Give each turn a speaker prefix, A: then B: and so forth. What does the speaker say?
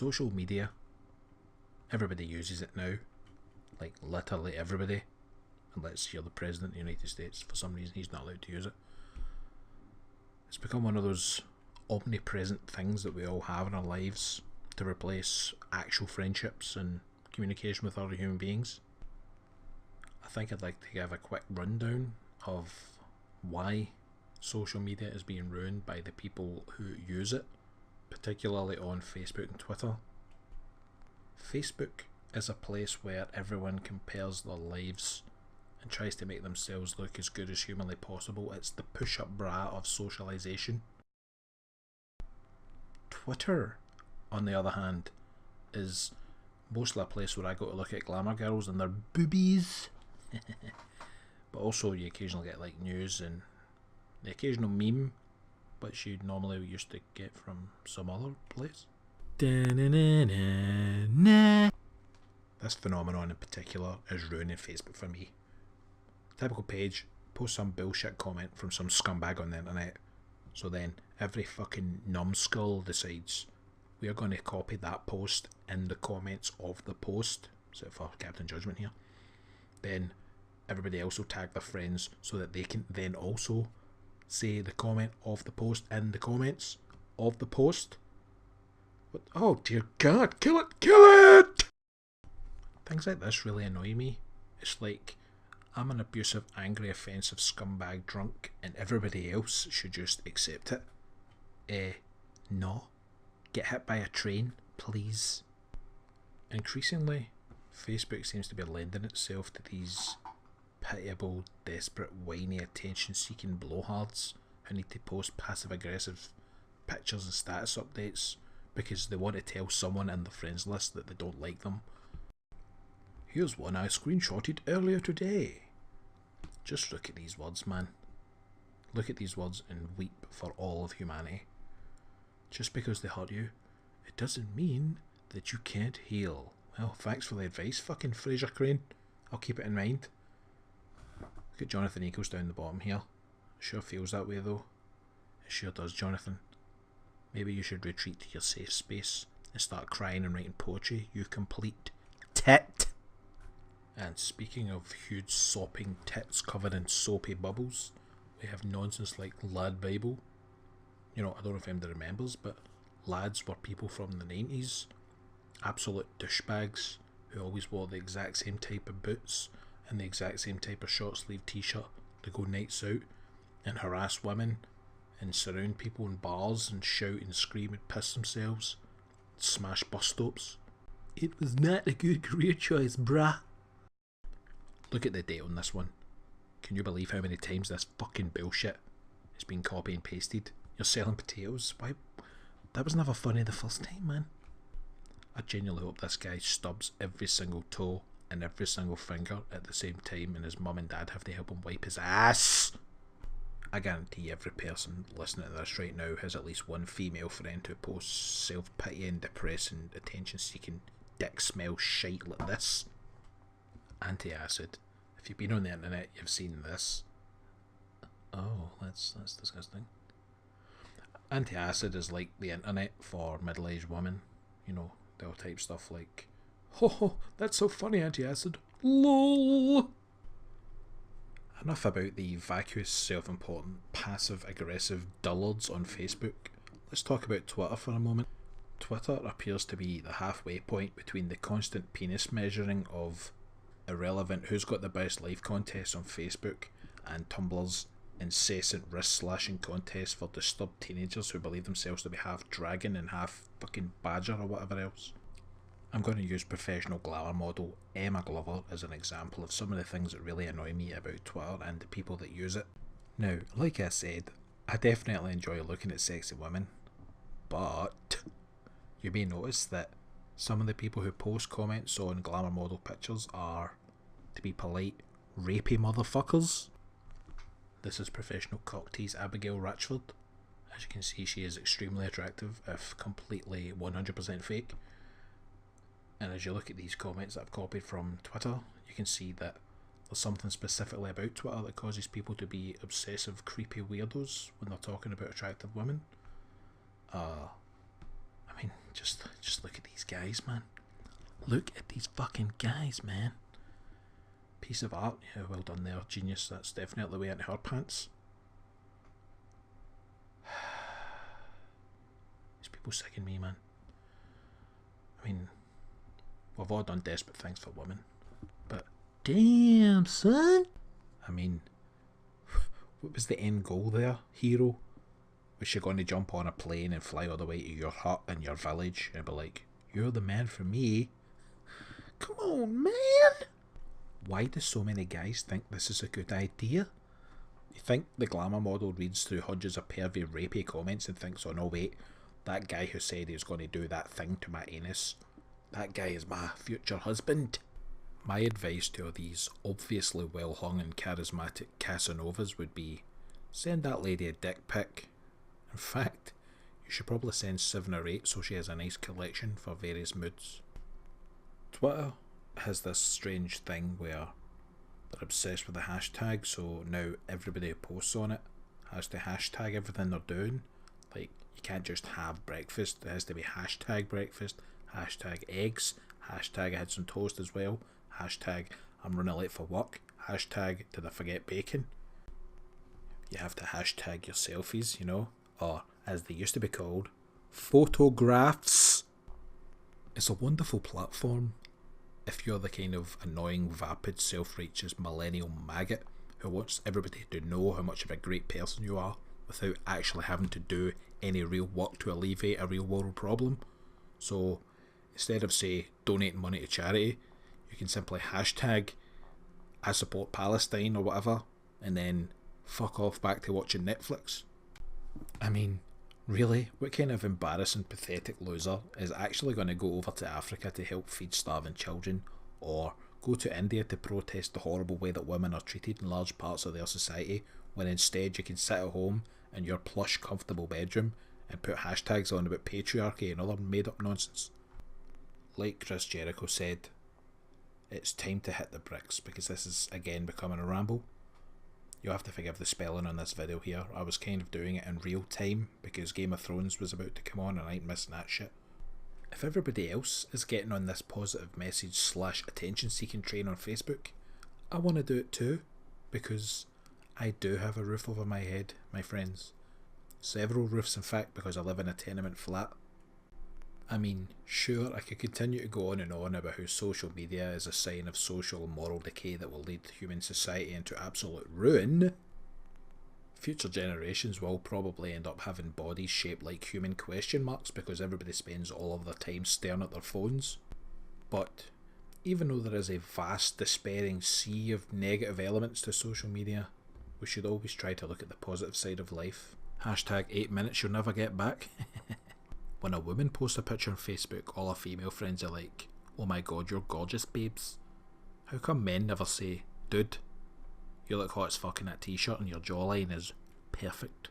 A: social media, everybody uses it now. Like, literally everybody. Unless you're the President of the United States. For some reason, he's not allowed to use it. It's become one of those omnipresent things that we all have in our lives to replace actual friendships and communication with other human beings. I think I'd like to give a quick rundown of why social media is being ruined by the people who use it, particularly on Facebook and Twitter. Facebook is a place where everyone compares their lives and tries to make themselves look as good as humanly possible. It's the push-up bra of socialisation. Twitter, on the other hand, is mostly a place where I go to look at glamour girls and their boobies. But also you occasionally get like news and the occasional meme, which you normally used to get from some other place. This phenomenon in particular is ruining Facebook for me. Typical page, post some bullshit comment from some scumbag on the internet, so then every fucking numbskull decides we are going to copy that post in the comments of the post, so for Captain Judgment here. Then everybody else will tag their friends so that they can then also say the comment of the post in the comments of the post. What? Oh dear God, kill it, kill it! Things like this really annoy me. It's like, I'm an abusive, angry, offensive scumbag drunk and everybody else should just accept it. No. Get hit by a train, please. Increasingly, Facebook seems to be lending itself to these pitiable, desperate, whiny, attention-seeking blowhards who need to post passive-aggressive pictures and status updates because they want to tell someone in the friends list that they don't like them. Here's one I screenshotted earlier today. Just look at these words, man. Look at these words and weep for all of humanity. Just because they hurt you, it doesn't mean that you can't heal. Well, thanks for the advice, fucking Fraser Crane. I'll keep it in mind. Look at Jonathan Eagles down the bottom here. Sure feels that way though. It sure does, Jonathan. Maybe you should retreat to your safe space and start crying and writing poetry, you complete tit. And speaking of huge sopping tits covered in soapy bubbles, we have nonsense like Lad Bible. You know, I don't know if anybody remembers, but lads were people from the 90s. Absolute douchebags who always wore the exact same type of boots and the exact same type of short sleeve t-shirt to go nights out and harass women and surround people in bars and shout and scream and piss themselves, smash bus stops. It was not a good career choice, brah. Look at the date on this one. Can you believe how many times this fucking bullshit has been copy and pasted? You're selling potatoes? Why? That was never funny the first time, man. I genuinely hope this guy stubs every single toe and every single finger at the same time and his mum and dad have to help him wipe his ass. I guarantee every person listening to this right now has at least one female friend who posts self-pitying, depressing, attention-seeking, dick-smell shite like this. Anti-acid. If you've been on the internet, you've seen this. Oh, that's disgusting. Anti-acid is like the internet for middle-aged women. You know, they'll type stuff like, "Oh, that's so funny, anti-acid. LOL." Enough about the vacuous, self-important, passive-aggressive dullards on Facebook. Let's talk about Twitter for a moment. Twitter appears to be the halfway point between the constant penis measuring of irrelevant who's got the best life contests on Facebook and Tumblr's incessant wrist slashing contests for disturbed teenagers who believe themselves to be half dragon and half fucking badger or whatever else. I'm going to use professional glamour model Emma Glover as an example of some of the things that really annoy me about Twitter and the people that use it. Now, like I said, I definitely enjoy looking at sexy women, but you may notice that some of the people who post comments on glamour model pictures are, to be polite, rapey motherfuckers. This is professional cocktease Abigail Ratchford. As you can see, she is extremely attractive, if completely 100% fake. And as you look at these comments that I've copied from Twitter, you can see that there's something specifically about Twitter that causes people to be obsessive, creepy weirdos when they're talking about attractive women. I mean, just look at these guys, man. Look at these fucking guys, man. Piece of art. Yeah, well done there, genius. That's definitely way into her pants. These people sicken me, man. I mean, we've all done desperate things for women, but damn, son. I mean, what was the end goal there, hero? Was she going to jump on a plane and fly all the way to your hut in your village and be like, "You're the man for me"? Come on, man. Why do so many guys think this is a good idea? You think the glamour model reads through hundreds of pervy rapey comments and thinks, oh no wait, that guy who said he was going to do that thing to my anus, that guy is my future husband. My advice to all these obviously well hung and charismatic Casanovas would be, send that lady a dick pic. In fact, you should probably send 7 or 8 so she has a nice collection for various moods. Twitter has this strange thing where they're obsessed with the hashtag, so now everybody who posts on it has to hashtag everything they're doing. Like, you can't just have breakfast, it has to be hashtag breakfast, hashtag eggs, hashtag I had some toast as well, hashtag I'm running late for work, hashtag did I forget bacon. You have to hashtag your selfies, you know, or as they used to be called, photographs. It's a wonderful platform if you're the kind of annoying, vapid, self-righteous millennial maggot who wants everybody to know how much of a great person you are without actually having to do any real work to alleviate a real world problem. So instead of, say, donating money to charity, you can simply hashtag I support Palestine or whatever, and then fuck off back to watching Netflix. I mean, really, what kind of embarrassing, pathetic loser is actually going to go over to Africa to help feed starving children, or go to India to protest the horrible way that women are treated in large parts of their society, when instead you can sit at home in your plush, comfortable bedroom and put hashtags on about patriarchy and other made-up nonsense? Like Chris Jericho said, it's time to hit the bricks, because this is again becoming a ramble. You'll have to forgive the spelling on this video here. I was kind of doing it in real time because Game of Thrones was about to come on and I ain't missing that shit. If everybody else is getting on this positive message / attention seeking train on Facebook, I want to do it too, because I do have a roof over my head, my friends. Several roofs in fact, because I live in a tenement flat. I mean, sure, I could continue to go on and on about how social media is a sign of social and moral decay that will lead human society into absolute ruin. Future generations will probably end up having bodies shaped like human question marks because everybody spends all of their time staring at their phones. But even though there is a vast, despairing sea of negative elements to social media, we should always try to look at the positive side of life. Hashtag 8 minutes you'll never get back. When a woman posts a picture on Facebook, all her female friends are like, oh my god, you're gorgeous, babes. How come men never say, dude, you look hot as fuck in that t-shirt and your jawline is perfect?